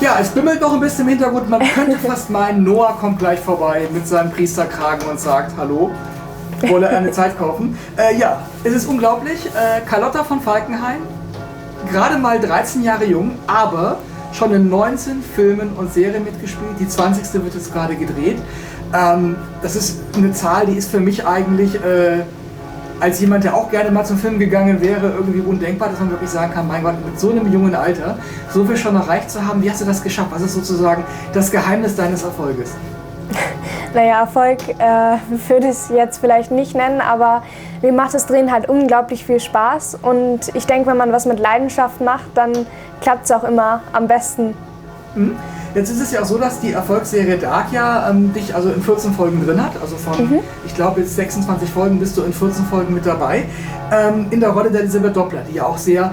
Ja, es bimmelt noch ein bisschen im Hintergrund. Man könnte fast meinen, Noah kommt gleich vorbei mit seinem Priesterkragen und sagt, hallo, wolle er eine Zeit kaufen. Ja, es ist unglaublich. Carlotta von Falkenhayn, gerade mal 13 Jahre jung, aber schon in 19 Filmen und Serien mitgespielt. Die 20. wird jetzt gerade gedreht. Das ist eine Zahl, die ist für mich eigentlich, als jemand, der auch gerne mal zum Film gegangen wäre, irgendwie undenkbar, dass man wirklich sagen kann, mein Gott, mit so einem jungen Alter so viel schon erreicht zu haben. Wie hast du das geschafft? Was ist sozusagen das Geheimnis deines Erfolges? Naja, Erfolg würde ich es jetzt vielleicht nicht nennen, aber mir macht das Drehen halt unglaublich viel Spaß und ich denke, wenn man was mit Leidenschaft macht, dann klappt es auch immer am besten. Jetzt ist es ja auch so, dass die Erfolgsserie Dark ja dich also in 14 Folgen drin hat, also von, ich glaube jetzt 26 Folgen bist du in 14 Folgen mit dabei, in der Rolle der Elisabeth Doppler, die ja auch sehr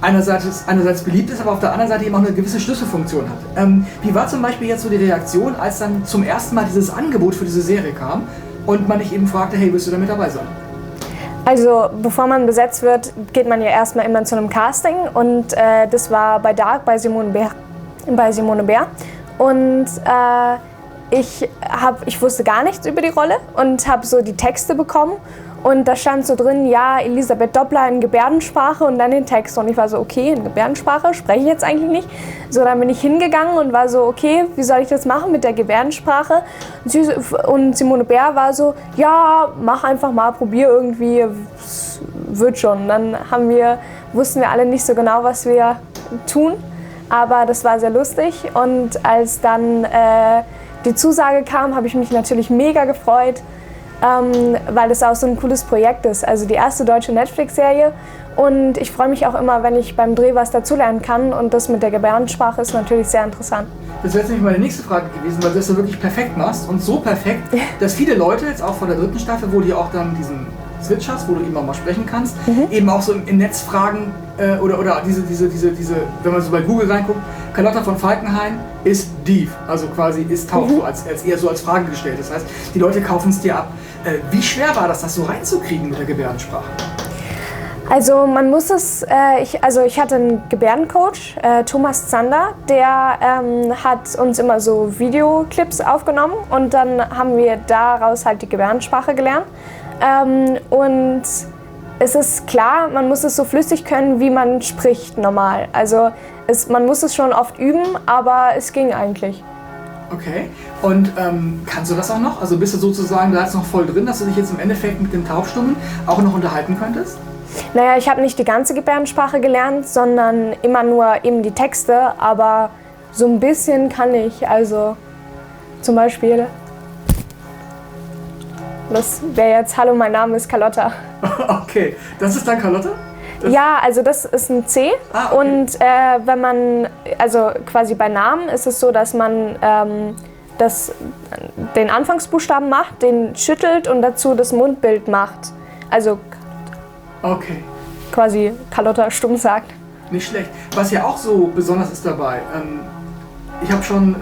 einerseits beliebt ist, aber auf der anderen Seite eben auch eine gewisse Schlüsselfunktion hat. Wie war zum Beispiel jetzt so die Reaktion, als dann zum ersten Mal dieses Angebot für diese Serie kam und man dich eben fragte, hey, willst du da mit dabei sein? Also bevor man besetzt wird, geht man ja erstmal immer zu einem Casting und das war bei Dark bei Simone Bär. Und ich wusste gar nichts über die Rolle und habe so die Texte bekommen und da stand so drin, ja, Elisabeth Doppler in Gebärdensprache und dann den Text und ich war so, okay, in Gebärdensprache spreche ich jetzt eigentlich nicht. So, dann bin ich hingegangen und war so, okay, wie soll ich das machen mit der Gebärdensprache? Und Simone Bär war so, ja, mach einfach mal, probier irgendwie, wird schon. Dann wussten wir alle nicht so genau, was wir tun. Aber das war sehr lustig und als dann die Zusage kam, habe ich mich natürlich mega gefreut, weil das auch so ein cooles Projekt ist. Also die erste deutsche Netflix-Serie und ich freue mich auch immer, wenn ich beim Dreh was dazulernen kann und das mit der Gebärdensprache ist natürlich sehr interessant. Das wäre jetzt nämlich meine nächste Frage gewesen, weil du das ja wirklich perfekt machst und so perfekt, dass viele Leute jetzt auch von der 3. Staffel, wo die auch dann diesen Switch hast, wo du eben auch mal sprechen kannst, eben auch so im Netz fragen oder diese, wenn man so bei Google reinguckt, Carlotta von Falkenhayn ist Div, also quasi ist Tauch, eher so als Frage gestellt. Das heißt, die Leute kaufen es dir ab. Wie schwer war das so reinzukriegen mit der Gebärdensprache? Also man muss es, ich hatte einen Gebärdencoach, Thomas Zander, der hat uns immer so Videoclips aufgenommen und dann haben wir daraus halt die Gebärdensprache gelernt. Und es ist klar, man muss es so flüssig können, wie man spricht normal. Also man muss es schon oft üben, aber es ging eigentlich. Okay, und kannst du das auch noch? Also bist du sozusagen da jetzt noch voll drin, dass du dich jetzt im Endeffekt mit den Taubstummen auch noch unterhalten könntest? Naja, ich habe nicht die ganze Gebärdensprache gelernt, sondern immer nur eben die Texte, aber so ein bisschen kann ich. Also zum Beispiel, das wäre jetzt, hallo, mein Name ist Carlotta. Okay, das ist dann Carlotta? Ja, also das ist ein C. Okay. Und wenn man, also quasi bei Namen ist es so, dass man den Anfangsbuchstaben macht, den schüttelt und dazu das Mundbild macht. Also okay. Quasi Carlotta stumm sagt. Nicht schlecht. Was ja auch so besonders ist dabei, ich habe schon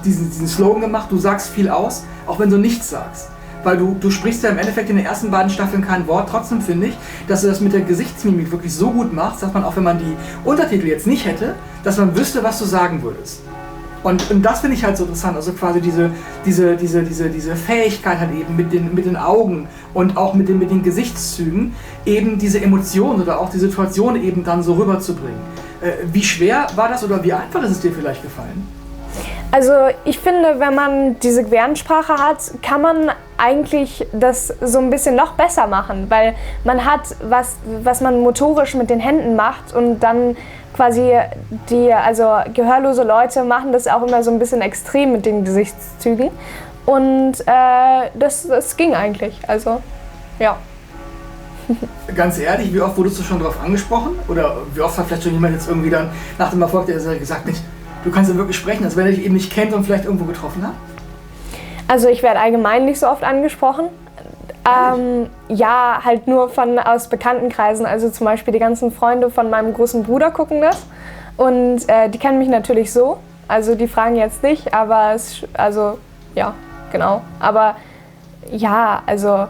diesen Slogan gemacht, du sagst viel aus, auch wenn du nichts sagst. Weil du sprichst ja im Endeffekt in den ersten beiden Staffeln kein Wort. Trotzdem finde ich, dass du das mit der Gesichtsmimik wirklich so gut machst, dass man auch, wenn man die Untertitel jetzt nicht hätte, dass man wüsste, was du sagen würdest. Und das finde ich halt so interessant, also quasi diese Fähigkeit halt eben mit den Augen und auch mit den Gesichtszügen eben diese Emotionen oder auch die Situation eben dann so rüberzubringen. Wie schwer war das oder wie einfach ist es dir vielleicht gefallen? Also ich finde, wenn man diese Gebärdensprache hat, kann man eigentlich das so ein bisschen noch besser machen, weil man hat was man motorisch mit den Händen macht und dann quasi also gehörlose Leute machen das auch immer so ein bisschen extrem mit den Gesichtszügen und das ging eigentlich, also ja. Ganz ehrlich, wie oft wurdest du schon darauf angesprochen oder wie oft hat vielleicht schon jemand jetzt irgendwie dann nach dem Erfolg der Serie gesagt, Mensch, du kannst ja wirklich sprechen, als wenn er dich eben nicht kennt und vielleicht irgendwo getroffen hat? Also ich werde allgemein nicht so oft angesprochen. Ja, halt nur aus Bekanntenkreisen. Also zum Beispiel die ganzen Freunde von meinem großen Bruder gucken das. Und die kennen mich natürlich so. Also die fragen jetzt nicht, aber also ja, genau. Aber ja, also...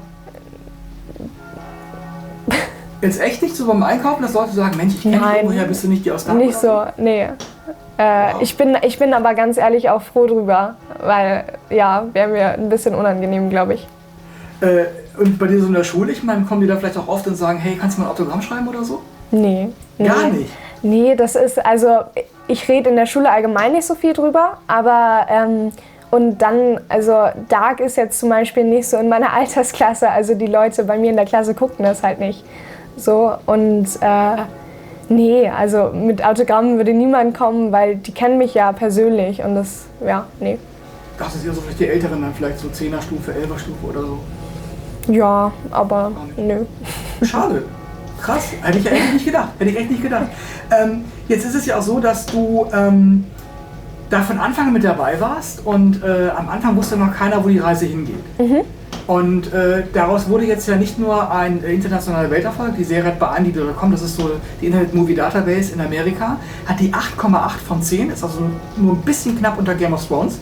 Jetzt echt nicht so beim Einkaufen, dass Leute sagen, Mensch, ich kenne dich, woher bist du nicht die aus Darmstadt? Nicht so, nee. Wow. Ich bin aber ganz ehrlich auch froh drüber, weil ja, wäre mir ein bisschen unangenehm, glaube ich. Und bei dir so in der Schule, ich meine, kommen die da vielleicht auch oft und sagen, hey, kannst du mal ein Autogramm schreiben oder so? Nee. Gar nicht? Nee, das ist, also ich rede in der Schule allgemein nicht so viel drüber, aber und dann, also Dark ist jetzt zum Beispiel nicht so in meiner Altersklasse, also die Leute bei mir in der Klasse guckten das halt nicht so und nee, also mit Autogrammen würde niemand kommen, weil die kennen mich ja persönlich und das, ja, nee. Das ist ja so vielleicht die Älteren dann, vielleicht so 10er-Stufe, 11er-Stufe oder so. Ja, aber nö. Schade. Krass. Hätte ich echt nicht gedacht. Jetzt ist es ja auch so, dass du da von Anfang an mit dabei warst und am Anfang wusste noch keiner, wo die Reise hingeht. Und daraus wurde jetzt ja nicht nur ein internationaler Welterfolg, die Serie hat bei Andy.com, das ist so die Internet Movie Database in Amerika, hat die 8,8 von 10, ist also nur ein bisschen knapp unter Game of Thrones.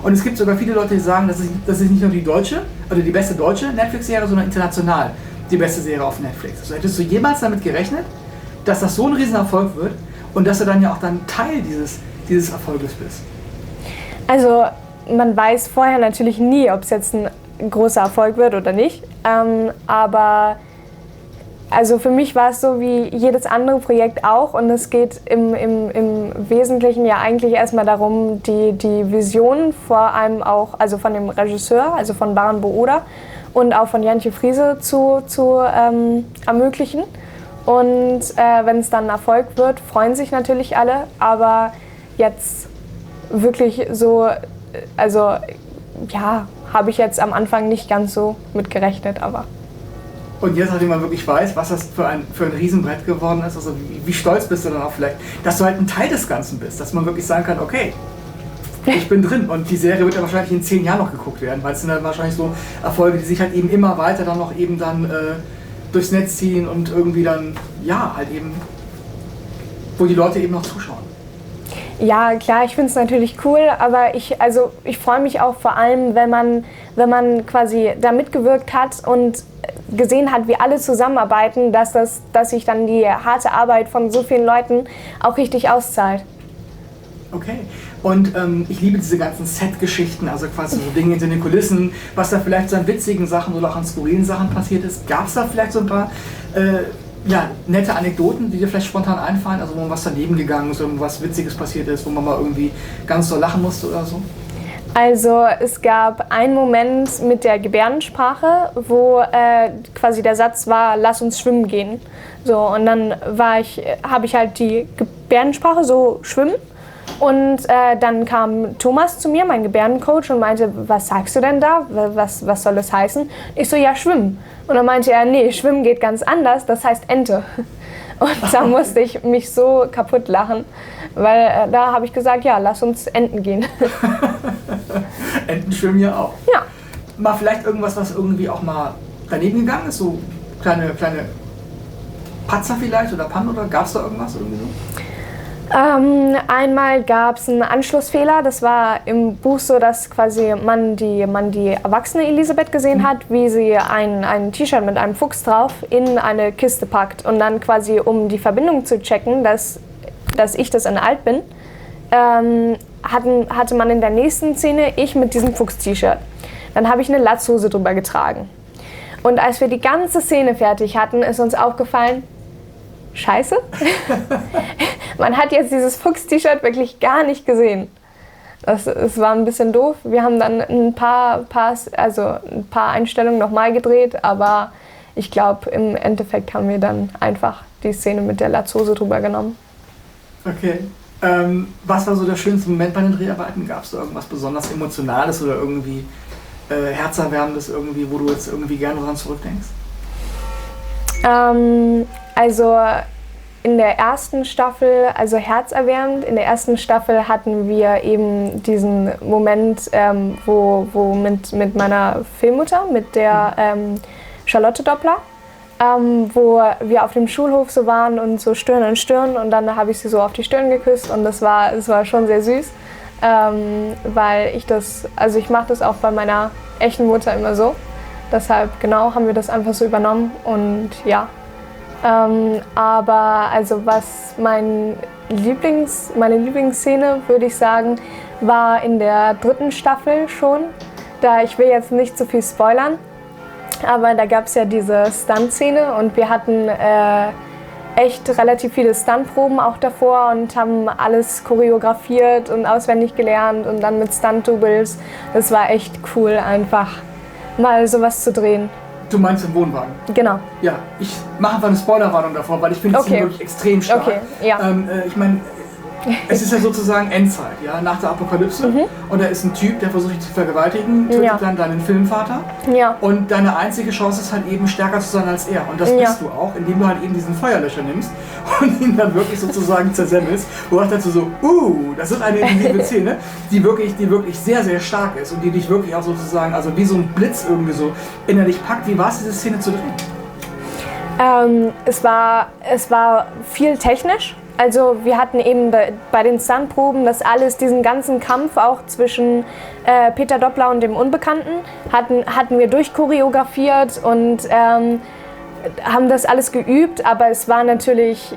Und es gibt sogar viele Leute, die sagen, das ist nicht nur die deutsche, oder die beste deutsche Netflix-Serie, sondern international die beste Serie auf Netflix. Also hättest du jemals damit gerechnet, dass das so ein Riesenerfolg wird und dass du dann ja auch dann Teil dieses Erfolges bist? Also man weiß vorher natürlich nie, ob es jetzt ein großer Erfolg wird oder nicht, aber also für mich war es so wie jedes andere Projekt auch und es geht im Wesentlichen ja eigentlich erstmal darum, die Vision vor allem auch, also von dem Regisseur, also von Baran Booda und auch von Jantje Friese zu ermöglichen. Und wenn es dann ein Erfolg wird, freuen sich natürlich alle, aber jetzt wirklich so, also ja, habe ich jetzt am Anfang nicht ganz so mit gerechnet, aber... Und jetzt, nachdem man wirklich weiß, was das für ein Riesenbrett geworden ist, also wie stolz bist du dann auch vielleicht, dass du halt ein Teil des Ganzen bist, dass man wirklich sagen kann, okay, ich bin drin und die Serie wird ja wahrscheinlich in 10 Jahren noch geguckt werden, weil es sind dann wahrscheinlich so Erfolge, die sich halt eben immer weiter dann noch eben dann durchs Netz ziehen und irgendwie dann, ja, halt eben, wo die Leute eben noch zuschauen. Ja, klar, ich finde es natürlich cool, aber ich freue mich auch vor allem, wenn man quasi da mitgewirkt hat und gesehen hat, wie alle zusammenarbeiten, dass sich dann die harte Arbeit von so vielen Leuten auch richtig auszahlt. Okay. Und ich liebe diese ganzen Set-Geschichten, also quasi so Dinge hinter den Kulissen, was da vielleicht so an witzigen Sachen oder auch an skurrilen Sachen passiert ist. Gab es da vielleicht so ein paar nette Anekdoten, die dir vielleicht spontan einfallen, also wo was daneben gegangen ist, irgendwas Witziges passiert ist, wo man mal irgendwie ganz so lachen musste oder so? Also es gab einen Moment mit der Gebärdensprache, wo quasi der Satz war, lass uns schwimmen gehen. So, und dann habe ich halt die Gebärdensprache so schwimmen. Und dann kam Thomas zu mir, mein Gebärdencoach, und meinte, was sagst du denn da? Was soll das heißen? Ich so, ja, schwimmen. Und dann meinte er, nee, schwimmen geht ganz anders, das heißt Ente. Und da musste ich mich so kaputt lachen, weil da habe ich gesagt, ja, lass uns Enten gehen. Enten schwimmen ja auch. Ja. Mal vielleicht irgendwas, was irgendwie auch mal daneben gegangen ist, so kleine Patzer vielleicht oder Pannen, oder gab es da irgendwas irgendwie so? Einmal gab es einen Anschlussfehler. Das war im Buch so, dass quasi man die erwachsene Elisabeth gesehen hat, wie sie ein T-Shirt mit einem Fuchs drauf in eine Kiste packt. Und dann quasi, um die Verbindung zu checken, dass ich das in alt bin, hatte man in der nächsten Szene ich mit diesem Fuchs-T-Shirt. Dann habe ich eine Latzhose drüber getragen. Und als wir die ganze Szene fertig hatten, ist uns aufgefallen, Scheiße. Man hat jetzt dieses Fuchs-T-Shirt wirklich gar nicht gesehen. Es war ein bisschen doof. Wir haben dann ein paar Einstellungen nochmal gedreht, aber ich glaube, im Endeffekt haben wir dann einfach die Szene mit der Latzhose drüber genommen. Okay. Was war so der schönste Moment bei den Dreharbeiten? Gab es da irgendwas besonders Emotionales oder irgendwie Herzerwärmendes, irgendwie, wo du jetzt irgendwie gerne dran zurückdenkst? Also in der ersten Staffel, also herzerwärmend, in der ersten Staffel hatten wir eben diesen Moment, wo mit meiner Filmmutter, mit der Charlotte Doppler, wo wir auf dem Schulhof so waren und so Stirn an Stirn, und dann habe ich sie so auf die Stirn geküsst und es war schon sehr süß, weil ich mache das auch bei meiner echten Mutter immer so. Deshalb genau haben wir das einfach so übernommen und ja. Aber also was meine Lieblingsszene, würde ich sagen, war in der 3. Staffel schon. Ich will jetzt nicht zu viel spoilern, aber da gab es ja diese Stunt-Szene und wir hatten echt relativ viele Stuntproben auch davor und haben alles choreografiert und auswendig gelernt und dann mit Stunt-Doubles. Das war echt cool, einfach mal sowas zu drehen. Du meinst im Wohnwagen? Genau. Ja, ich mache einfach eine Spoilerwarnung davor, weil ich finde es wirklich extrem stark. Okay, ja. Ich meine, es ist ja sozusagen Endzeit, ja, nach der Apokalypse. Und da ist ein Typ, der versucht dich zu vergewaltigen, tötet dann deinen Filmvater. Ja. Und deine einzige Chance ist halt eben stärker zu sein als er. Und das bist du auch, indem du halt eben diesen Feuerlöscher nimmst und ihn dann wirklich sozusagen zersemmelst. Wo auch dazu so, das ist eine intensive Szene, die wirklich sehr, sehr stark ist und die dich wirklich auch sozusagen, also wie so ein Blitz irgendwie so innerlich packt. Wie war es, diese Szene zu drehen? Es war viel technisch. Also wir hatten eben bei den Stuntproben diesen ganzen Kampf auch zwischen Peter Doppler und dem Unbekannten, hatten wir durchchoreografiert und haben das alles geübt, aber es war natürlich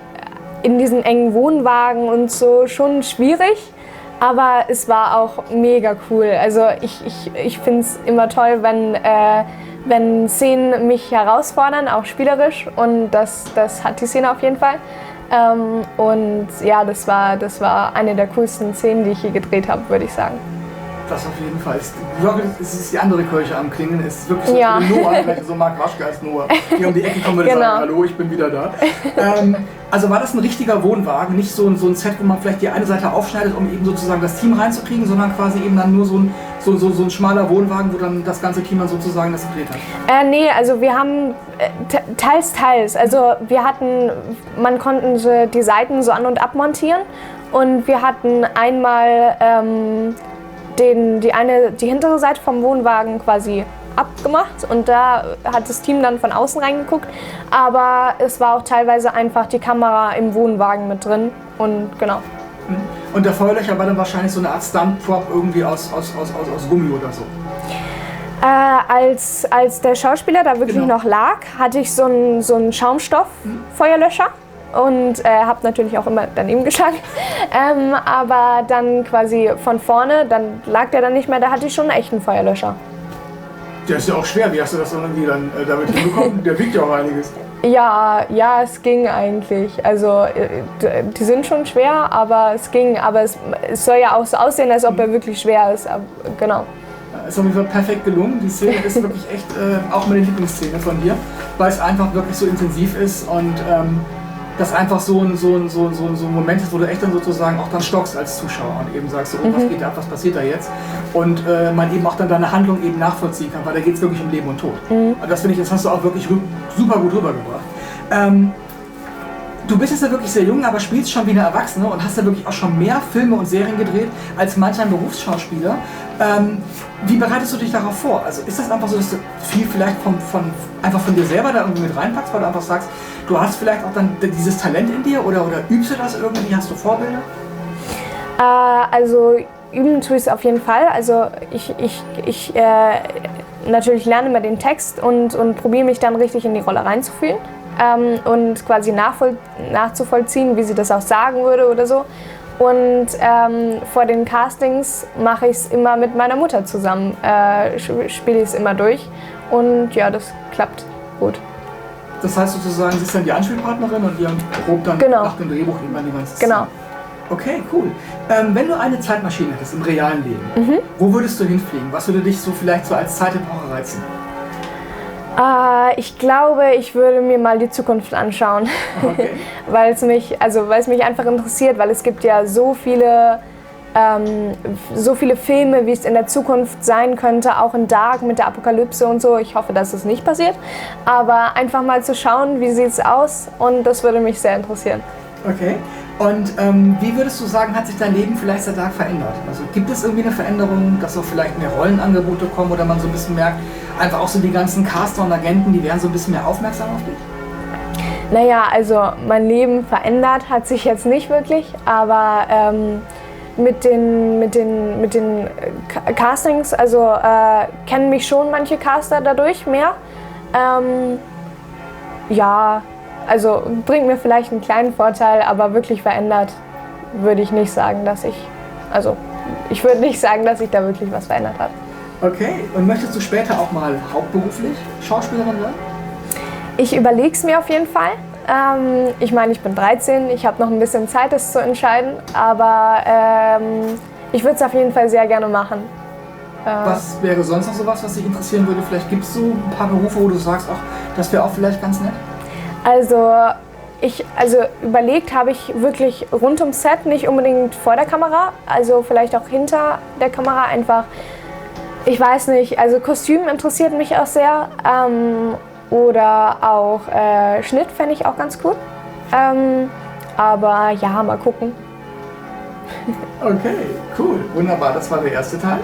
in diesen engen Wohnwagen und so schon schwierig, aber es war auch mega cool. Also ich finde es immer toll, wenn Szenen mich herausfordern, auch spielerisch, und das hat die Szene auf jeden Fall. Und ja, das war eine der coolsten Szenen, die ich je gedreht habe, würde ich sagen. Das auf jeden Fall. Es ist die andere Kirche am Klingen. Es ist wirklich so Noah, vielleicht so Mark Waschke als Noah, die um die Ecke kommen und sagen, hallo, ich bin wieder da. Also war das ein richtiger Wohnwagen, nicht so ein Set, wo man vielleicht die eine Seite aufschneidet, um eben sozusagen das Team reinzukriegen, sondern quasi eben dann nur so ein schmaler Wohnwagen, wo dann das ganze Team dann sozusagen das gedreht hat? Nee, also wir haben teils. Also man konnte die Seiten so an- und abmontieren und wir hatten einmal die hintere Seite vom Wohnwagen quasi abgemacht und da hat das Team dann von außen reingeguckt, aber es war auch teilweise einfach die Kamera im Wohnwagen mit drin und genau. Und der Feuerlöcher war dann wahrscheinlich so eine Art Stunt-Prop irgendwie aus Gummi oder so? Als der Schauspieler da wirklich noch lag, hatte ich so einen Schaumstoff-Feuerlöscher. Und habe natürlich auch immer daneben geschlagen. Aber dann quasi von vorne, dann lag der dann nicht mehr, da hatte ich schon einen echten Feuerlöscher. Der ist ja auch schwer, wie hast du das irgendwie dann damit hinbekommen? Der wiegt ja auch einiges. Ja, es ging eigentlich. Also die sind schon schwer, aber es ging. Aber es soll ja auch so aussehen, als ob er wirklich schwer ist. Aber, genau. Ist auf jeden Fall perfekt gelungen. Die Szene ist wirklich echt auch meine Lieblingsszene von dir, weil es einfach wirklich so intensiv ist und das einfach so ein Moment ist, wo du echt dann sozusagen auch dann stockst als Zuschauer und eben sagst, so, was geht ab, was passiert da jetzt? Und man eben auch dann deine Handlung eben nachvollziehen kann, weil da geht es wirklich um Leben und Tod. Und das finde ich, das hast du auch wirklich super gut rübergebracht. Du bist jetzt ja wirklich sehr jung, aber spielst schon wie eine Erwachsene und hast ja wirklich auch schon mehr Filme und Serien gedreht als manch ein Berufsschauspieler. Wie bereitest du dich darauf vor? Also ist das einfach so, dass du viel vielleicht einfach von dir selber da irgendwie mit reinpackst, weil du einfach sagst, du hast vielleicht auch dann dieses Talent in dir oder übst du das irgendwie? Hast du Vorbilder? Also üben tue ich es auf jeden Fall. Also ich natürlich lerne immer den Text und probiere mich dann richtig in die Rolle reinzufühlen. Und quasi nachzuvollziehen, wie sie das auch sagen würde oder so. Und vor den Castings mache ich es immer mit meiner Mutter zusammen, spiele ich es immer durch und ja, das klappt gut. Das heißt sozusagen, sie ist dann die Anspielpartnerin und ihr probt dann nach dem Drehbuch immer die ganze Zeit. Genau. Okay, cool. Wenn du eine Zeitmaschine hättest im realen Leben, wo würdest du hinfliegen? Was würde dich so vielleicht so als Zeitepoche reizen? Ich glaube, ich würde mir mal die Zukunft anschauen, okay. weil es mich einfach interessiert, weil es gibt ja so viele Filme, wie es in der Zukunft sein könnte, auch in Dark mit der Apokalypse und so. Ich hoffe, dass es nicht passiert, aber einfach mal zu schauen, wie sieht es aus, und das würde mich sehr interessieren. Okay. Und wie würdest du sagen, hat sich dein Leben vielleicht seit Dark verändert? Also gibt es irgendwie eine Veränderung, dass so vielleicht mehr Rollenangebote kommen oder man so ein bisschen merkt, einfach auch so die ganzen Caster und Agenten, die werden so ein bisschen mehr aufmerksam auf dich? Naja, also mein Leben verändert hat sich jetzt nicht wirklich, aber mit den Castings, also kennen mich schon manche Caster dadurch mehr. Ja, Also bringt mir vielleicht einen kleinen Vorteil, aber wirklich verändert würde ich nicht sagen, dass ich... Also ich würde nicht sagen, dass sich da wirklich was verändert hat. Okay, und möchtest du später auch mal hauptberuflich Schauspielerin werden? Ich überlege es mir auf jeden Fall. Ich meine, ich bin 13, ich habe noch ein bisschen Zeit, das zu entscheiden, aber ich würde es auf jeden Fall sehr gerne machen. Was wäre sonst noch sowas, was dich interessieren würde? Vielleicht gibt es so ein paar Berufe, wo du sagst, ach, das wäre auch vielleicht ganz nett? Also überlegt habe ich wirklich rund ums Set, nicht unbedingt vor der Kamera, also vielleicht auch hinter der Kamera einfach. Ich weiß nicht, also Kostüm interessiert mich auch sehr oder auch Schnitt fände ich auch ganz gut. Aber ja, mal gucken. Okay, cool, wunderbar, das war der erste Teil.